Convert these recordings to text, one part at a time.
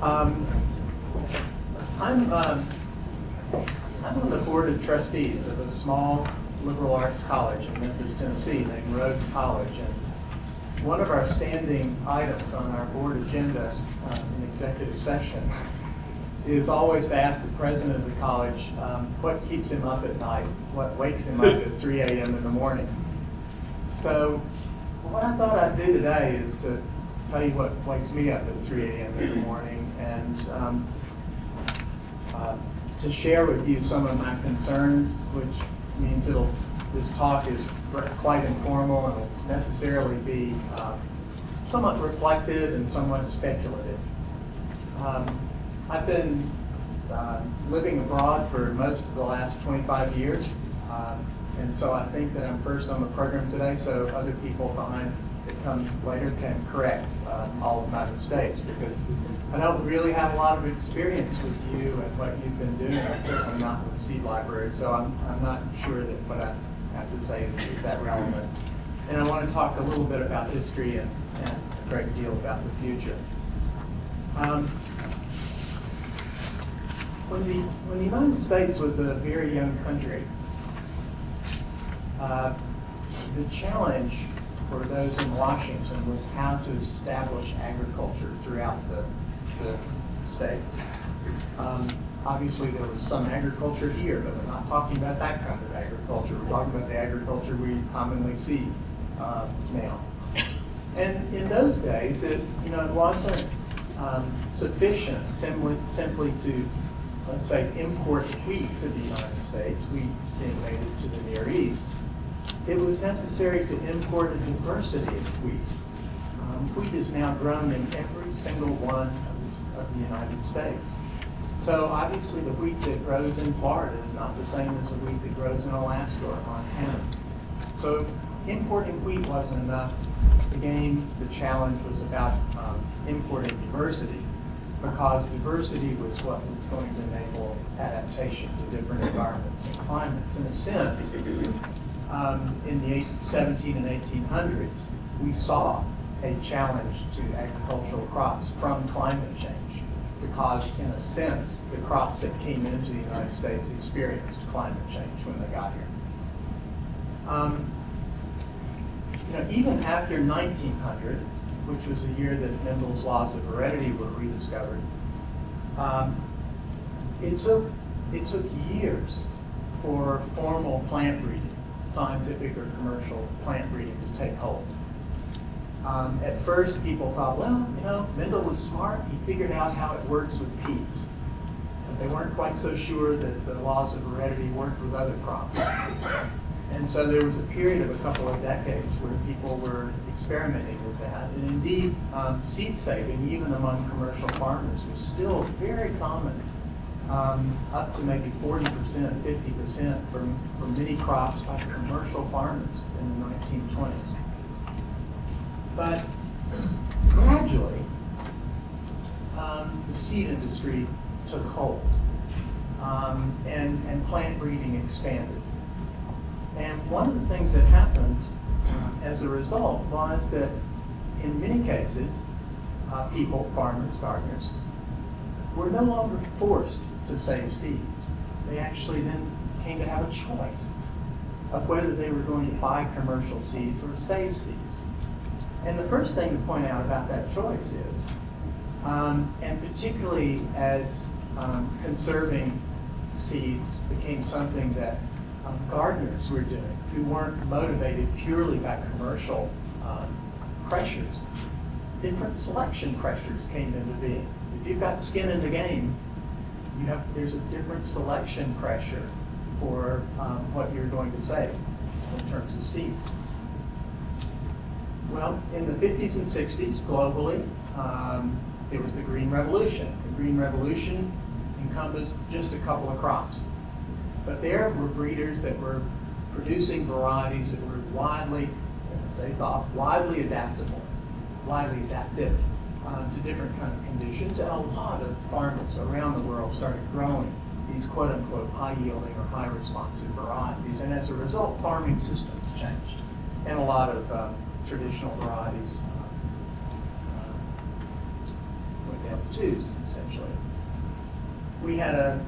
Um, I'm on the board of trustees of a small liberal arts college in Memphis, Tennessee named Rhodes College. And one of our standing items on our board agenda in executive session is always to ask the president of the college what keeps him up at night, what wakes him up at 3 a.m. in the morning. So what I thought I'd do today is to tell you what wakes me up at 3 a.m. in the morning, and to share with you some of my concerns, which means this talk is quite informal and will necessarily be somewhat reflective and somewhat speculative. I've been living abroad for most of the last 25 years, and so I think that I'm first on the program today, so other people behind that come later can correct all of my mistakes, because I don't really have a lot of experience with you and what you've been doing, and certainly not with Seed Library, so I'm not sure that what I have to say is that relevant. And I want to talk a little bit about history and a great deal about the future. When the United States was a very young country, the challenge for those in Washington was how to establish agriculture throughout the states. Obviously, there was some agriculture here, but we're not talking about that kind of agriculture. We're talking about the agriculture we commonly see now. And in those days, it wasn't sufficient simply to, let's say, import wheat to the United States, wheat being native to the Near East. It was necessary to import a diversity of wheat. Wheat is now grown in every single one of the United States. So obviously the wheat that grows in Florida is not the same as the wheat that grows in Alaska or Montana. So importing wheat wasn't enough. The challenge was about importing diversity, because diversity was what was going to enable adaptation to different environments and climates. In a sense, in the 17 and 1800s, we saw a challenge to agricultural crops from climate change, because in a sense, the crops that came into the United States experienced climate change when they got here. Even after 1900, which was the year that Mendel's laws of heredity were rediscovered, it took years for formal plant breeding, scientific or commercial plant breeding, to take hold. At first, people thought, well, Mendel was smart. He figured out how it works with peas. But they weren't quite so sure that the laws of heredity worked with other crops. And so there was a period of a couple of decades where people were experimenting with that. And indeed, seed saving, even among commercial farmers, was still very common, up to maybe 40%, 50% for many crops by commercial farmers in the 1920s. But gradually, the seed industry took hold, and plant breeding expanded. And one of the things that happened as a result was that in many cases, people, farmers, gardeners, were no longer forced to save seeds. They actually then came to have a choice of whether they were going to buy commercial seeds or save seeds. And the first thing to point out about that choice is, and particularly as conserving seeds became something that gardeners were doing, who weren't motivated purely by commercial pressures, different selection pressures came into being. If you've got skin in the game, there's a different selection pressure for what you're going to save in terms of seeds. Well, in the 50s and 60s, globally, there was the Green Revolution. The Green Revolution encompassed just a couple of crops. But there were breeders that were producing varieties that were widely adaptive to different kind of conditions. And a lot of farmers around the world started growing these quote-unquote high-yielding or high-responsive varieties. And as a result, farming systems changed. And a lot of traditional varieties went down the twos, essentially. We had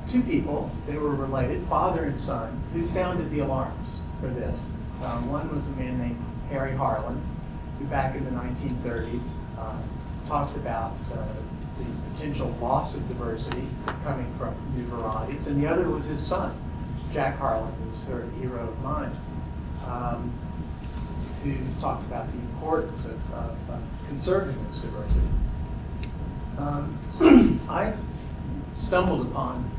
two people, they were related, father and son, who sounded the alarms for this. One was a man named Carey Fowler, who back in the 1930s talked about the potential loss of diversity coming from new varieties, and the other was his son, Jack Harlan, who's a hero of mine, who talked about the importance of conserving this diversity. I stumbled upon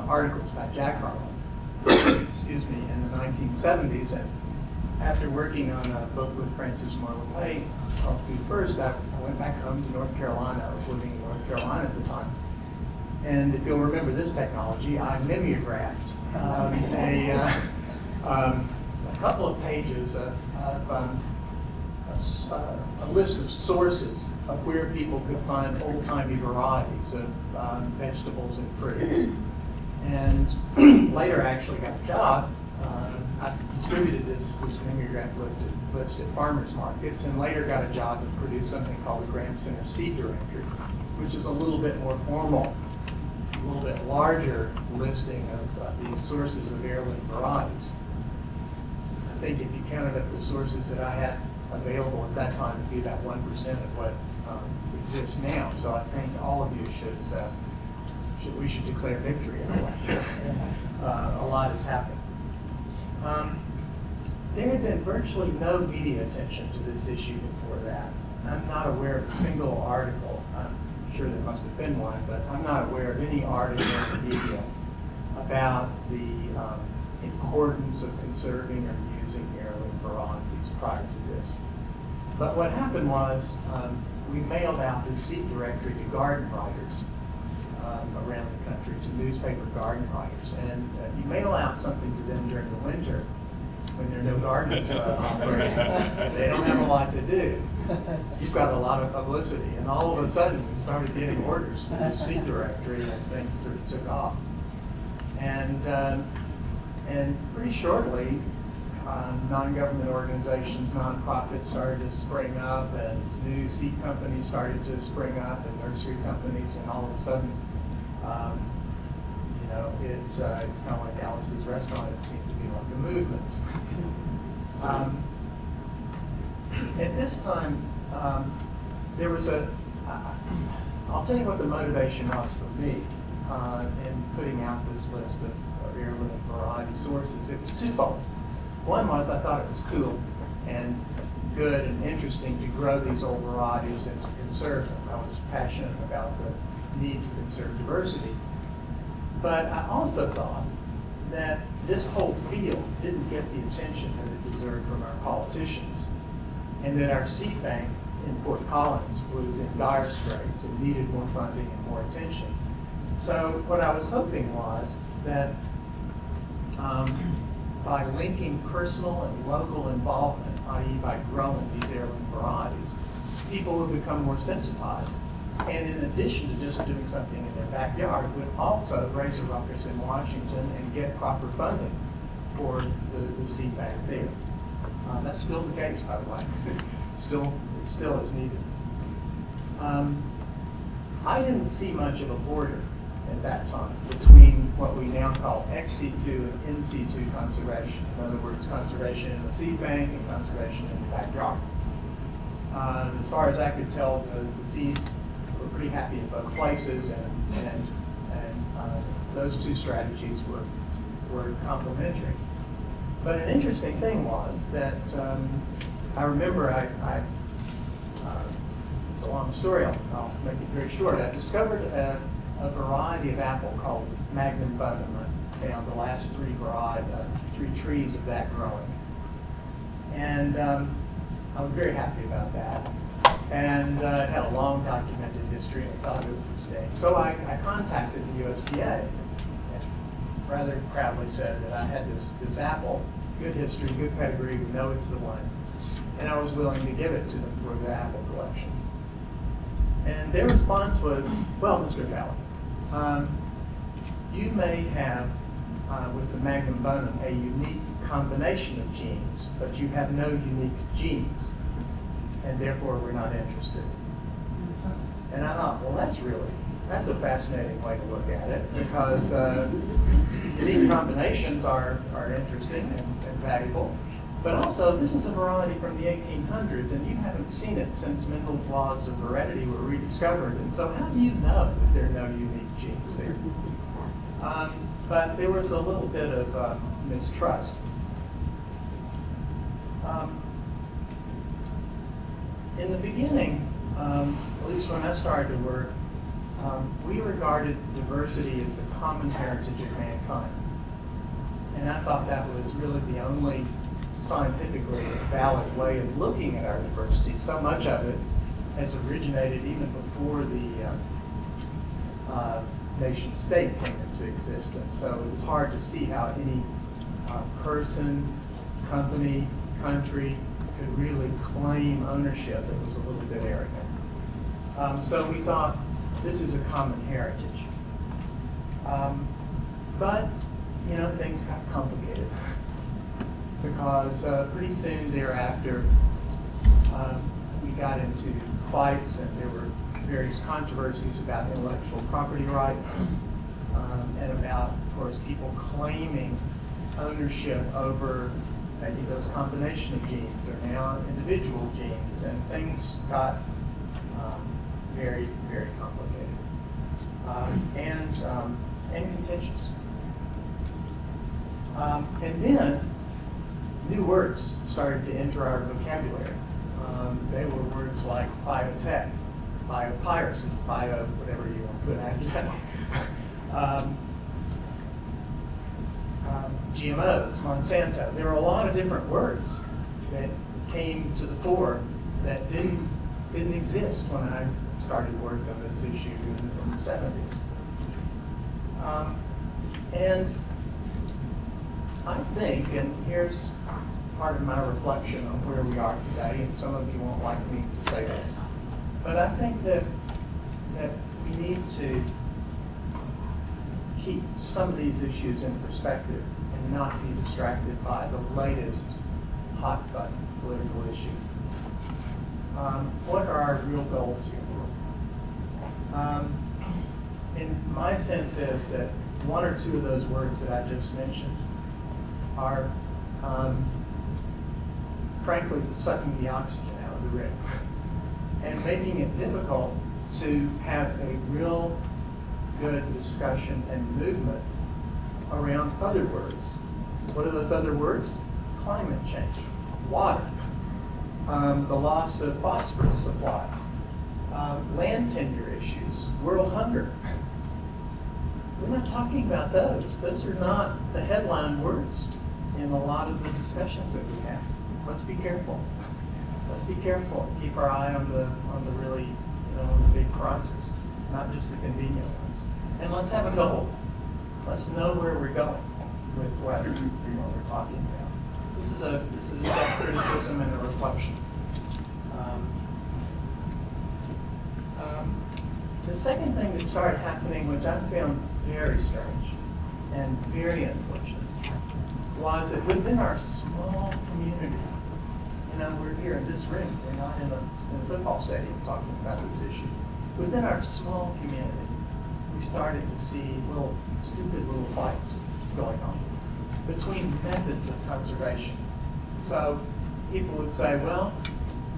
articles by Jack Harlan, excuse me, in the 1970s, and after working on a book with Francis Marlowe May called Food First, I went back home to North Carolina. I was living in North Carolina at the time. And if you'll remember this technology, I mimeographed a couple of pages of a list of sources of where people could find old-timey varieties of vegetables and fruits. And later I actually got a job. I distributed this mimeograph list at farmers markets, and later got a job to produce something called the Graham Center Seed Directory, which is a little bit more formal, a little bit larger listing of these sources of heirloom varieties. I think if you counted up the sources that I had available at that time, it'd be about 1% of what exists now. So I think all of you we should declare victory in a way. A lot has happened. There had been virtually no media attention to this issue before that. I'm not aware of a single article. I'm sure there must have been one, but I'm not aware of any article in the media about the importance of conserving or using heirloom varieties prior to this. But what happened was we mailed out this seed directory to garden writers around the country, to newspaper garden writers. And if you mail out something to them during the winter, when there are no gardens operating, they don't have a lot to do. You've got a lot of publicity. And all of a sudden, we started getting orders for this seed directory, and things sort of took off. And pretty shortly, non-government organizations, nonprofits started to spring up, and new seed companies started to spring up, and nursery companies, and all of a sudden, it's kind of like Alice's Restaurant. It seemed to be like a movement. At this time, there was I'll tell you what the motivation was for me in putting out this list of heirloom variety sources. It was twofold. One was I thought it was cool and good and interesting to grow these old varieties and to conserve them. I was passionate about the need to conserve diversity. But I also thought that this whole field didn't get the attention that it deserved from our politicians, and that our seed bank in Fort Collins was in dire straits and needed more funding and more attention. So what I was hoping was that by linking personal and local involvement, i.e. by growing these heirloom varieties, people would become more sensitized. And in addition to just doing something in their backyard, would also raise a ruckus in Washington and get proper funding for the seed bank there. That's still the case, by the way. It still is needed. I didn't see much of a border at that time between what we now call ex situ and in situ conservation. In other words, conservation in the seed bank and conservation in the backyard. As far as I could tell, the seeds were pretty happy in both places, and those two strategies were complementary. But an interesting thing was that I remember it's a long story, I'll make it very short. I discovered a variety of apple called Magnum Bonum. I found the last three trees of that growing. And I was very happy about that. And it had a long documented history, and I thought it was a mistake. So I contacted the USDA and rather proudly said that I had this apple, good history, good pedigree, we know it's the one, and I was willing to give it to them for the apple collection. And their response was, well, Mr. Fowler, you may have, with the Magnum Bonum, a unique combination of genes, but you have no unique genes, and therefore we're not interested. And I thought, well, that's a fascinating way to look at it, because these combinations are interesting and valuable. But also, this is a variety from the 1800s, and you haven't seen it since Mendel's laws of heredity were rediscovered. And so how do you know that there are no unique genes there? But there was a little bit of mistrust. In the beginning, at least when I started to work, we regarded diversity as the common heritage of mankind. And I thought that was really the only scientifically valid way of looking at our diversity. So much of it has originated even before the nation state came into existence. So it was hard to see how any person, company, country could really claim ownership that was a little bit arrogant. So we thought this is a common heritage. But, things got complicated, because pretty soon thereafter we got into fights, and there were various controversies about intellectual property rights, and about, of course, people claiming ownership over maybe those combination of genes or now individual genes, and things got very, very complicated and contentious. And then new words started to enter our vocabulary. They were words like biotech, biopiracy, bio whatever you want to put after that. GMOs, Monsanto. There were a lot of different words that came to the fore that didn't exist when I started working on this issue in the 70s. And I think, and here's part of my reflection on where we are today, and some of you won't like me to say this, but I think that we need to keep some of these issues in perspective and not be distracted by the latest hot button political issue. What are our real goals here? And my sense is that one or two of those words that I just mentioned are, frankly, sucking the oxygen out of the room and making it difficult to have a real good discussion and movement around other words. What are those other words? Climate change, water, the loss of phosphorus supplies, land tenure issues, world hunger. We're not talking about those. Those are not the headline words in a lot of the discussions that we have. Let's be careful. Let's be careful. Keep our eye on the really, on the big prizes, not just the convenient ones. And let's have a goal. Let's know where we're going with what we're talking about. This is a self-criticism and a reflection. The second thing that started happening, which I found very strange and very unfortunate, was that within our small community, we're here in this room, we're not in a football stadium talking about this issue. Within our small community, we started to see stupid little fights going on between methods of conservation. So people would say, well,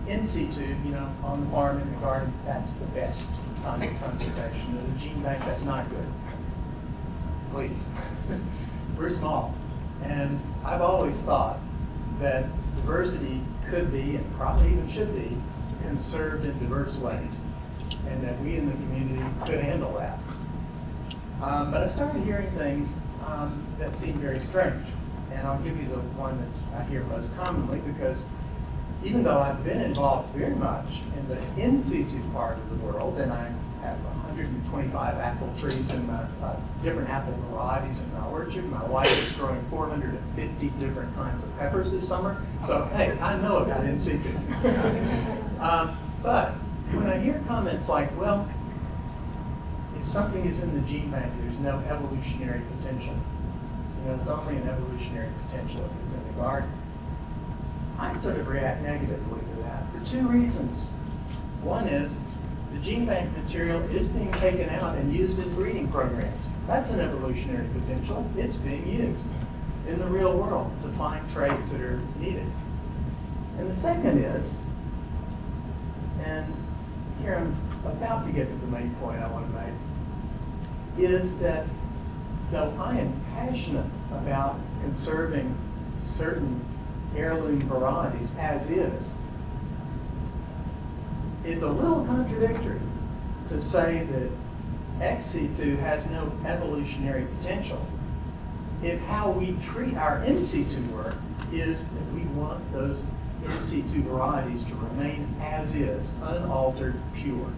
in situ, on the farm, in the garden, that's the best kind of conservation. And the gene bank, that's not good. Please. We're small. And I've always thought that diversity could be, and probably even should be, conserved in diverse ways, and that we in the community could handle that. But I started hearing things that seemed very strange. And I'll give you the one that I hear most commonly, because even though I've been involved very much in the in situ part of the world, and I have 125 apple trees and different apple varieties in my orchard. My wife is growing 450 different kinds of peppers this summer. So, hey, I know about in situ. But when I hear comments like, well, if something is in the gene bank, there's no evolutionary potential. It's only an evolutionary potential if it's in the garden. I sort of react negatively to that for two reasons. One is, The gene bank material is being taken out and used in breeding programs. That's an evolutionary potential. It's being used in the real world to find traits that are needed. And the second is, and here I'm about to get to the main point I want to make, is that though I am passionate about conserving certain heirloom varieties as is, it's a little contradictory to say that ex-situ has no evolutionary potential if how we treat our in-situ work is that we want those in-situ varieties to remain as is, unaltered, pure.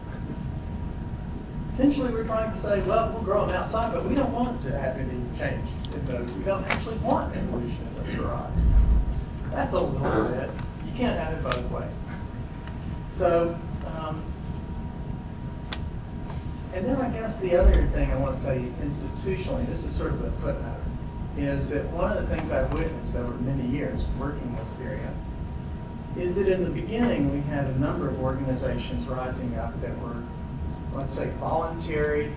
Essentially, we're trying to say, well, we'll grow them outside, but we don't want to have any change in those. We don't actually want evolution in those varieties. That's a little bit. You can't have it both ways. So, and then I guess the other thing I want to say institutionally, this is sort of a footnote, is that one of the things I witnessed over many years working in this area is that in the beginning we had a number of organizations rising up that were, let's say, voluntary,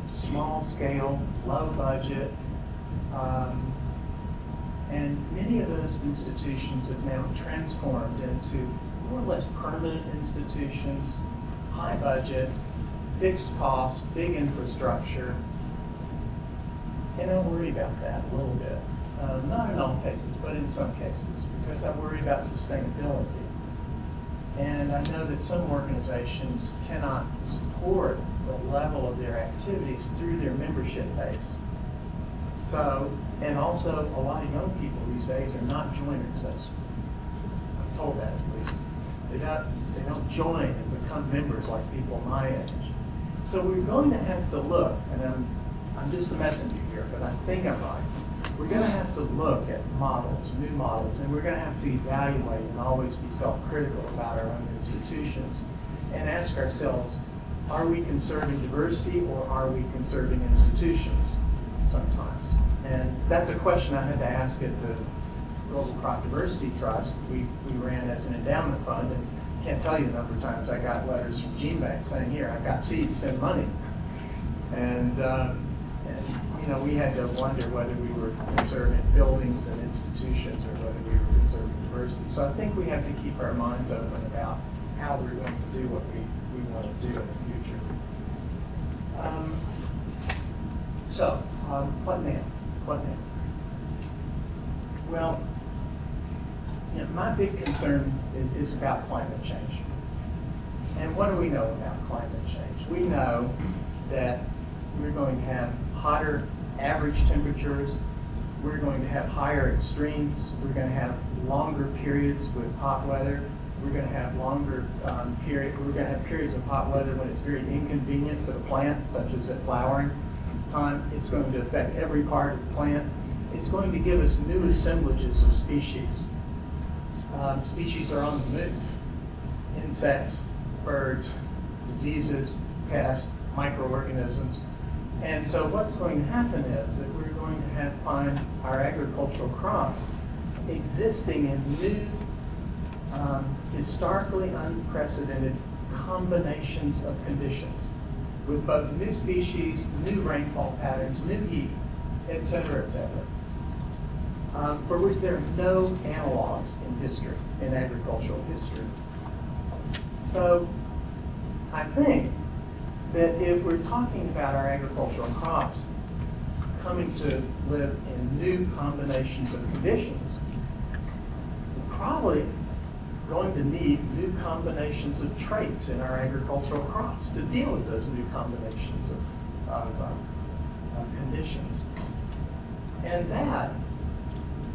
small scale, low budget, and many of those institutions have now transformed into more or less permanent institutions, high budget, fixed costs, big infrastructure. And I worry about that a little bit. Not in all cases, but in some cases, because I worry about sustainability. And I know that some organizations cannot support the level of their activities through their membership base. So, and also a lot of young people these days are not joiners. I'm told that at least. They don't join and become members like people my age. So we're going to have to look, and I'm just a messenger here, but I think I'm right. We're going to have to look at models, new models, and we're going to have to evaluate and always be self-critical about our own institutions and ask ourselves, are we conserving diversity or are we conserving institutions sometimes? And that's a question I had to ask at the Global Crop Diversity Trust. We ran as an endowment fund, and can't tell you the number of times I got letters from Gene Bank saying, here, I've got seeds, send money. And you know, we had to wonder whether we were conserving buildings and institutions or whether we were conserving diversity. So I think we have to keep our minds open about how we're going to do what we want to do in the future. What now? What now? Well, you know, my big concern is about climate change. And what do we know about climate change? We know that we're going to have hotter average temperatures, we're going to have higher extremes, we're going to have longer periods with hot weather, we're going to have longer we're going to have periods of hot weather when it's very inconvenient for the plant, such as at flowering time. It's going to affect every part of the plant. It's going to give us new assemblages of species. Species are on the move. Insects, birds, diseases, pests, microorganisms. And so what's going to happen is that we're going to find our agricultural crops existing in new, historically unprecedented combinations of conditions with both new species, new rainfall patterns, new heat, et cetera, for which there are no analogs in history, in agricultural history. So I think that if we're talking about our agricultural crops coming to live in new combinations of conditions, we're probably going to need new combinations of traits in our agricultural crops to deal with those new combinations of conditions. And that,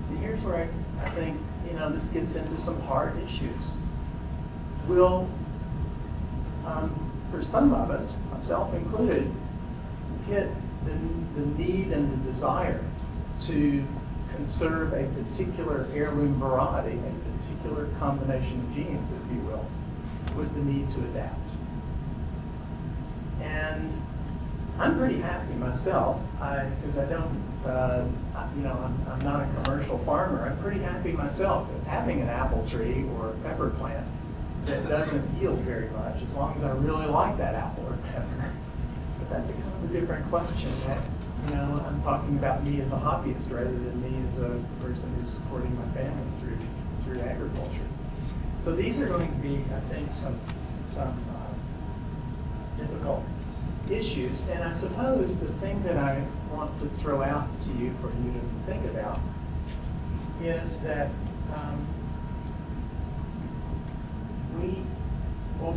and here's where I think, you know, this gets into some hard issues, will, for some of us, myself included, hit the need and the desire to conserve a particular heirloom variety, a particular combination of genes, if you will, with the need to adapt. And I'm pretty happy myself, because I don't, you know, I'm not a commercial farmer. I'm pretty happy myself with having an apple tree or a pepper plant that doesn't yield very much, as long as I really like that apple or pepper. But that's a kind of a different question. That, you know, I'm talking about me as a hobbyist rather than me as a person who's supporting my family through agriculture. So these are going to be, I think, some difficult issues. And I suppose the thing that I want to throw out to you for you to think about is that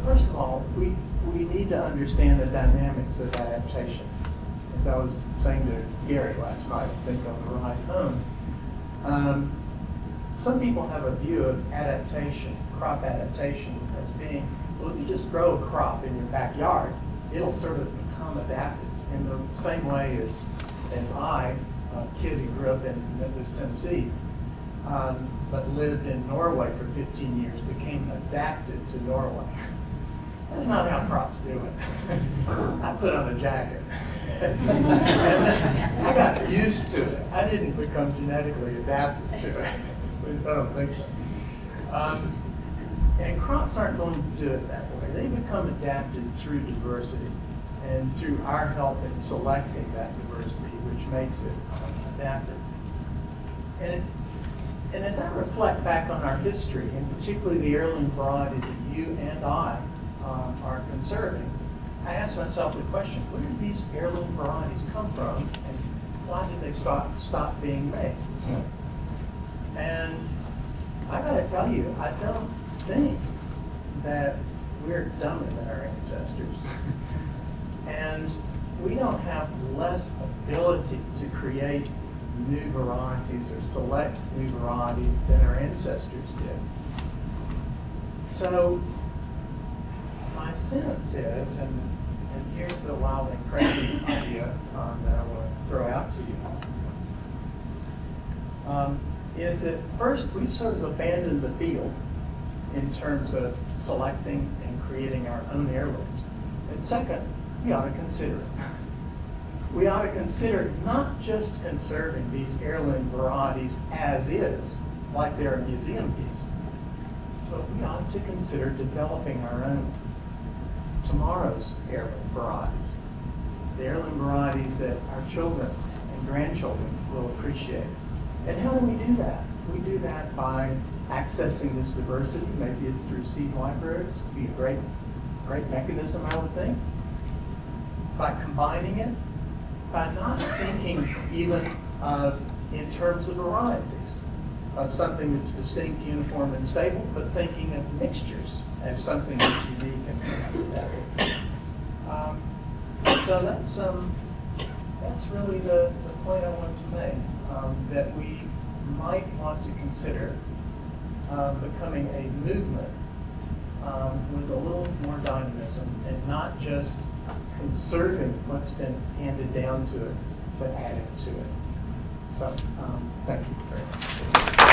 first of all, we need to understand the dynamics of adaptation. As I was saying to Gary last night, I think on the ride home, some people have a view of adaptation, crop adaptation, as being, well, if you just grow a crop in your backyard, it'll sort of become adapted in the same way as I, a kid who grew up in Memphis, Tennessee, but lived in Norway for 15 years, became adapted to Norway. That's not how crops do it. I put on a jacket. And I got used to it. I didn't become genetically adapted to it. At least I don't think so. And crops aren't going to do it that way. They become adapted through diversity and through our help in selecting that diversity, which makes it adapted. And as I reflect back on our history, and particularly the heirloom varieties that you and I are conserving, I ask myself the question, where did these heirloom varieties come from, and why did they stop being made? And I gotta tell you, I don't think that we're dumber than our ancestors. And we don't have less ability to create new varieties or select new varieties than our ancestors did. So my sense is, and here's the wild and crazy idea that I want to throw out to you, is that first, we've sort of abandoned the field in terms of selecting and creating our own heirlooms. And second, we ought to consider it. We ought to consider not just conserving these heirloom varieties as is, like they're a museum piece, but we ought to consider developing our own tomorrow's heirloom varieties, the heirloom varieties that our children and grandchildren will appreciate. And how do we do that? We do that by accessing this diversity. Maybe it's through seed libraries. It would be a great mechanism, I would think. By combining it, by not thinking even in terms of varieties, of something that's distinct, uniform, and stable, but thinking of mixtures as something that's unique and perhaps adaptive. So that's really the point I wanted to make, that we might want to consider becoming a movement with a little more dynamism and not just conserving what's been handed down to us, but adding to it. So, thank you very much.